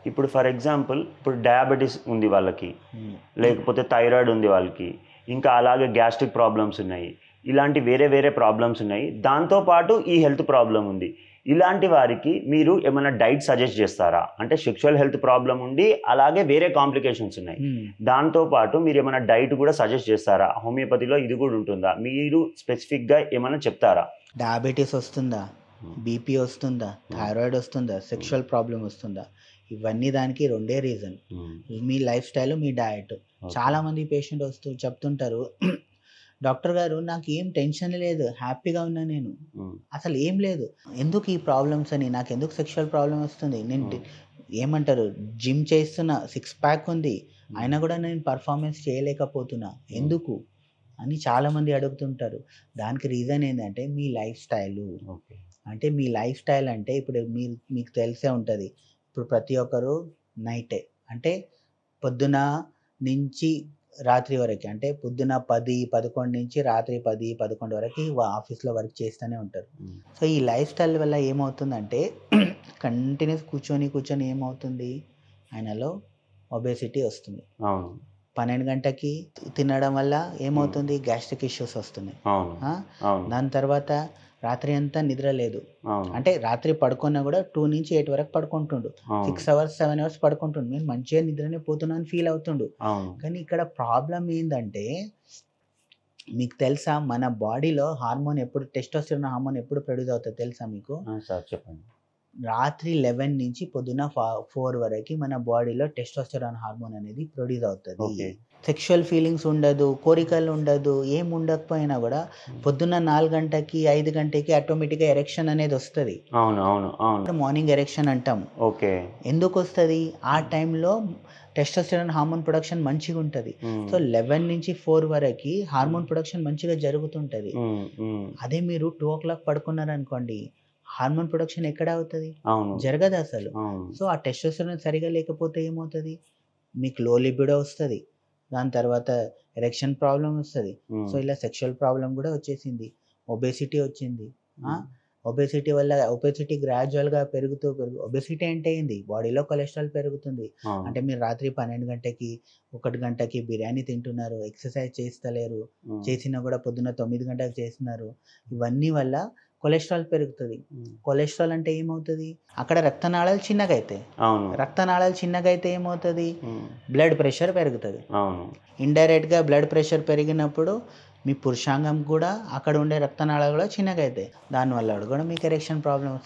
ఇప్పుడు for example ఇప్పుడు diabetes ఉంది వాళ్ళకి, హ్మ్. లేకపోతే థైరాయిడ్ ఉంది వాళ్ళకి, ఇంకా అలాగే గ్యాస్ట్రిక్ ప్రాబ్లమ్స్ ఉన్నాయి. ఇలాంటి వేరే వేరే ప్రాబ్లమ్స్ ఉన్నాయి. దాంతో పాటు ఈ హెల్త్ ప్రాబ్లమ్ ఉంది. ఇలాంటి వారికి మీరు ఏమైనా డైట్ సజెస్ట్ చేస్తారా? అంటే సెక్షువల్ హెల్త్ ప్రాబ్లమ్ ఉండి, అలాగే వేరే కాంప్లికేషన్స్ ఉన్నాయి. హ్మ్. దాంతో పాటు మీరేమైనా డైట్ కూడా సజెస్ట్ చేస్తారా? హోమియోపతిలో ఇది కూడా ఉంటుందా? మీరు స్పెసిఫిక్‌గా ఏమైనా చెప్తారా? డయాబెటీస్ వస్తుందా? హ్మ్. బీపీ వస్తుందా? హ్మ్. థైరాయిడ్ వస్తుందా? హ్మ్. సెక్షువల్ ప్రాబ్లమ్ వస్తుందా? ఇవన్నీ దానికి రెండే రీజన్. హ్మ్. మీ లైఫ్ స్టైల్, మీ డయట్. ఓకే. చాలామంది పేషెంట్ చెప్తుంటారు, డాక్టర్ గారు నాకేం టెన్షన్ లేదు. హ్యాపీగా ఉన్నా నేను. హ్మ్. అసలు ఏం లేదు. ఎందుకు ఈ ప్రాబ్లమ్స్ అని? నాకెందుకు సెక్షువల్ ప్రాబ్లమ్ వస్తుంది? నేను హ్మ్. ఏమంటారు, జిమ్ చేస్తున్నా, సిక్స్ ప్యాక్ ఉంది. హ్మ్. అయినా కూడా నేను పర్ఫార్మెన్స్ చేయలేకపోతున్నా. హ్మ్. ఎందుకు? అని చాలామంది అడుగుతుంటారు. దానికి రీజన్ ఏందంటే మీ లైఫ్ స్టైలు. ఓకే. అంటే మీ లైఫ్ స్టైల్ అంటే ఇప్పుడు మీకు తెలిసే ఉంటది. ఇప్పుడు ప్రతి ఒక్కరు నైటే అంటే పొద్దున నుంచి రాత్రి వరకి, అంటే పొద్దున 10, 11 నుంచి రాత్రి 10, 11 వరకి ఆఫీస్‌లో వర్క్ చేస్తూనే ఉంటారు. హ్మ్. సో, ఈ లైఫ్ స్టైల్ వల్ల ఏమవుతుందంటే కంటిన్యూస్ కూర్చొని ఏమవుతుంది? ఆయనలో ఒబేసిటీ వస్తుంది. అవును. 12 గంటకి తినడం వల్ల హ్మ్. ఏమవుతుంది? గ్యాస్ట్రిక్ ఇష్యూస్ వస్తున్నాయి. అవును. ఆ! అవును. దాని తర్వాత రాత్రి అంతా నిద్ర లేదు. అవును. అంటే రాత్రి పడుకున్నా గూడా 2-8 వరకు పడుకుంటుండు. అవును. 6 అవర్స్, 7 అవర్స్ పడుకుంటుండు. నేను మంచిగా నిద్రనే పోతున్నా అని ఫీల్ అవుతుండు. అవును. కానీ ఇక్కడ ప్రాబ్లమ్ ఏందంటే, మీకు తెలుసా మన బాడీలో టెస్టోస్టెరాన్ హార్మోన్ ఎప్పుడు ప్రొడ్యూస్ అవుతదో తెలుసా మీకు? ఆ! సార్ చెప్పండి. రాత్రి 11 నుంచి పొద్దున 4 వరకి మన బాడీలో టెస్టోస్టెరాన్ హార్మోన్ అనేది ప్రొడ్యూస్ అవుతది. ఓకే. సెక్షువల్ ఫీలింగ్స్ ఉండదు, కోరికలు ఉండదు, ఏం ఉండకపోయినా గూడా హ్మ్. పొద్దున్న 4 గంటకి, 5 గంటకి ఆటోమేటిక్‌గా ఎరెక్షన్ అనేది వస్తది. అవును. అవును. అవును. మార్నింగ్ ఎరెక్షన్ అంటాం. ఓకే. ఎందుకొస్తది? ఆ హ్మ్. టైంలో టెస్టోస్టెరాన్ హార్మోన్ ప్రొడక్షన్ మంచిగుంటది. హ్మ్. సో, 11 నుంచి 4 వరకి హ్మ్. హార్మోన్ ప్రొడక్షన్ మంచిగా జరుగుతుంటది. హ్మ్. హ్మ్. అదే మీరు 2:00 పడుకున్నారనుకోండి, హార్మోన్ ప్రొడక్షన్ ఎక్కడ అవుతది? అవును. జరగదసలు. అవును. సో, ఆ టెస్టోస్టెరాన్ సరిగ్గా లేకపోతే ఏమవుతది? మీకు లో లిబిడో వస్తది. దాని తర్వాత ఎరెక్షన్ ప్రాబ్లమ్ వస్తది. సో, హ్మ్. ఇలా సెక్షువల్ ప్రాబ్లమ్ గూడా వచ్చేసింది. ఒబేసిటీ వచ్చింది. ఆ! హ్మ్. ఒబేసిటీ గ్రాడ్యుయల్‌గా ఒబేసిటీ అంటే ఏంది? బాడీలో కొలెస్ట్రాల్ పెరుగుతుంది. అవును. అంటే మీరు రాత్రి 12 గంటకి, 1 గంటకి బిర్యానీ తింటున్నారు. ఎక్సర్సైజ్ చేస్తలేరు. హ్మ్. చేసినా గూడా పొద్దున్న 9 గంటలకు చేస్తున్నారు. ఇవన్నీ వల్ల కొలెస్ట్రాల్ పెరుగుతది. హ్మ్. కొలెస్ట్రాల్ అంటే ఏమవుతది? అక్కడ రక్తనాళాలు చిన్నగయితాయి. అవును. రక్తనాళాలు చిన్నగయితే ఏమవుతది? హ్మ్. బ్లడ్ ప్రెషర్ పెరుగుతది. అవును. ఇండైరెక్ట్‌గా బ్లడ్ ప్రెషర్ పెరిగినప్పుడు మీ పురుషాంగం కూడా అక్కడ ఉండే రక్తనాళాలు కూడా చిన్నగయితాయి. దానివల్ల కూడా మీకు ఎరెక్షన్ ప్రాబ్లమ్ వస్తది.